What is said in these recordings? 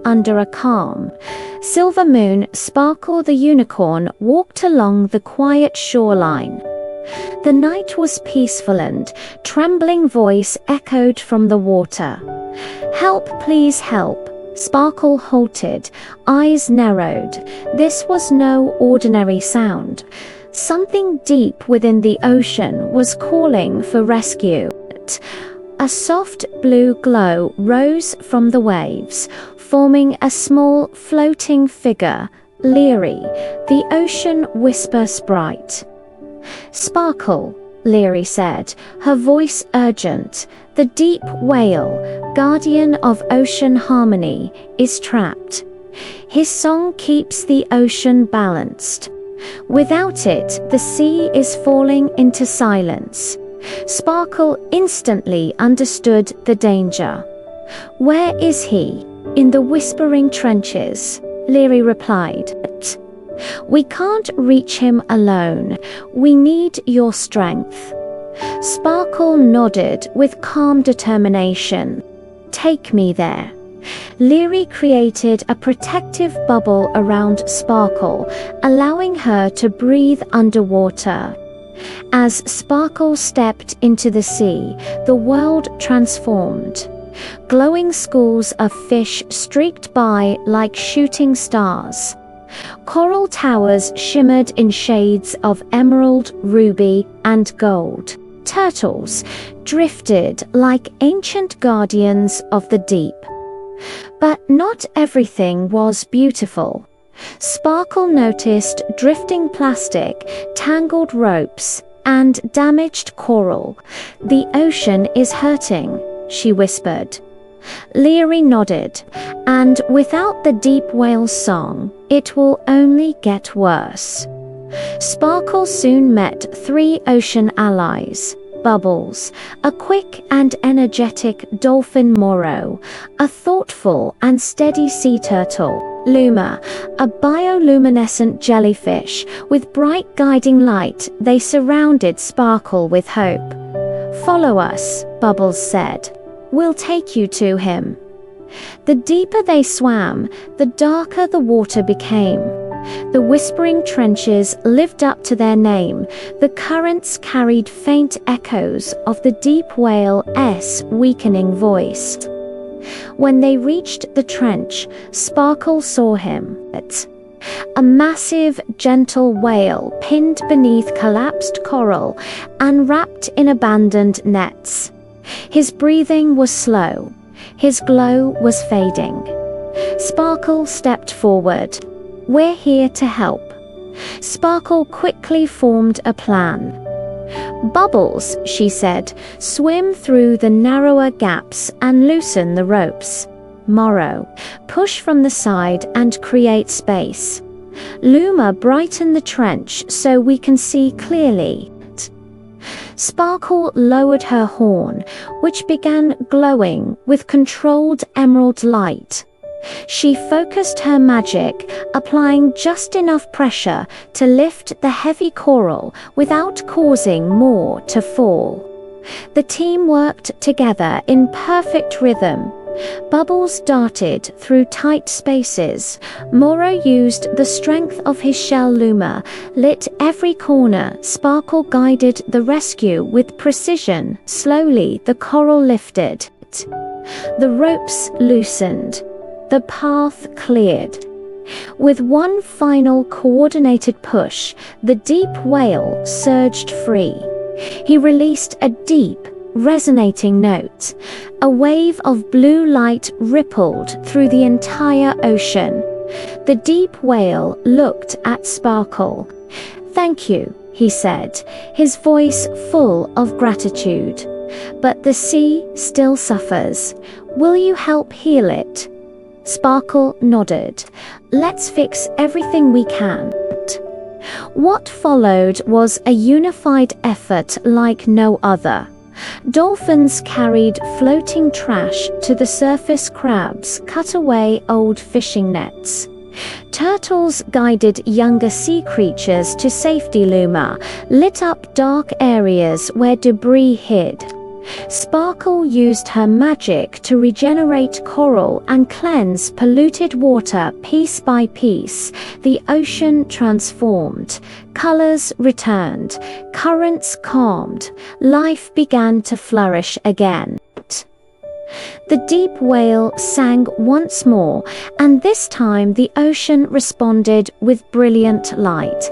under a calm, silver moon, Sparkle the unicorn walked along the quiet shoreline. The night was peaceful and trembling voice echoed from the water. "Help, please help." Sparkle halted, eyes narrowed. This was no ordinary sound. Something deep within the ocean was calling for rescue. A soft blue glow rose from the waves, forming a small floating figure, Leary, the ocean whisper sprite. "Sparkle," Leary said, her voice urgent. "The deep whale, guardian of ocean harmony, is trapped. His song keeps the ocean balanced. Without it, the sea is falling into silence." Sparkle instantly understood the danger. "Where is he?" "In the whispering trenches," Leary replied. "We can't reach him alone. We need your strength." Sparkle nodded with calm determination. "Take me there." Leary created a protective bubble around Sparkle, allowing her to breathe underwater. As Sparkle stepped into the sea, the world transformed. Glowing schools of fish streaked by like shooting stars. Coral towers shimmered in shades of emerald, ruby, and gold. Turtles drifted like ancient guardians of the deep. But not everything was beautiful. Sparkle noticed drifting plastic, tangled ropes, and damaged coral. "The ocean is hurting," she whispered. Leary nodded, "And without the deep whale's song, it will only get worse." Sparkle soon met 3 ocean allies. Bubbles, a quick and energetic dolphin Moro, a thoughtful and steady sea turtle, Luma, a bioluminescent jellyfish with bright guiding light. They surrounded Sparkle with hope. "Follow us," Bubbles said. "We'll take you to him." The deeper they swam, the darker the water became. The whispering trenches lived up to their name. The currents carried faint echoes of the deep whale's weakening voice. When they reached the trench, Sparkle saw him. A massive, gentle whale pinned beneath collapsed coral and wrapped in abandoned nets. His breathing was slow. His glow was fading. Sparkle stepped forward. "We're here to help." Sparkle quickly formed a plan. "Bubbles," she said, "swim through the narrower gaps and loosen the ropes. Moro, push from the side and create space. Luma, brighten the trench so we can see clearly." Sparkle lowered her horn, which began glowing with controlled emerald light. She focused her magic, applying just enough pressure to lift the heavy coral without causing more to fall. The team worked together in perfect rhythm. Bubbles darted through tight spaces. Moro used the strength of his shell. Luma lit every corner. Sparkle guided the rescue with precision. Slowly, the coral lifted. The ropes loosened. The path cleared. With one final coordinated push, the deep whale surged free. He released a deep, resonating note. A wave of blue light rippled through the entire ocean. The deep whale looked at Sparkle. "Thank you," he said, his voice full of gratitude. "But the sea still suffers. Will you help heal it?" Sparkle nodded. "Let's fix everything we can." What followed was a unified effort like no other. Dolphins carried floating trash to the surface. Crabs cut away old fishing nets. Turtles guided younger sea creatures to safety. Luma lit up dark areas where debris hid. Sparkle used her magic to regenerate coral and cleanse polluted water piece by piece. The ocean transformed. Colors returned. Currents calmed. Life began to flourish again. The deep whale sang once more, and this time the ocean responded with brilliant light.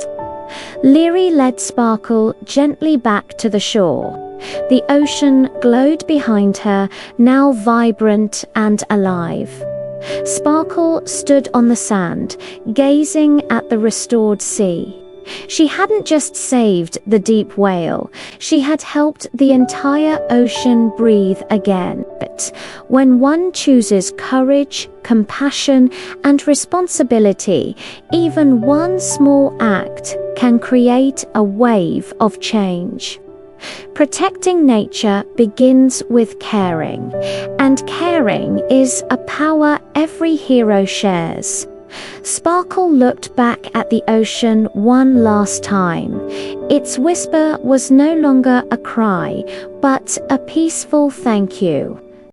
Leary led Sparkle gently back to the shore. The ocean glowed behind her, now vibrant and alive. Sparkle stood on the sand, gazing at the restored sea. She hadn't just saved the deep whale, she had helped the entire ocean breathe again. But when one chooses courage, compassion, and responsibility, even one small act can create a wave of change. Protecting nature begins with caring, and caring is a power every hero shares. Sparkle looked back at the ocean one last time. Its whisper was no longer a cry, but a peaceful thank you.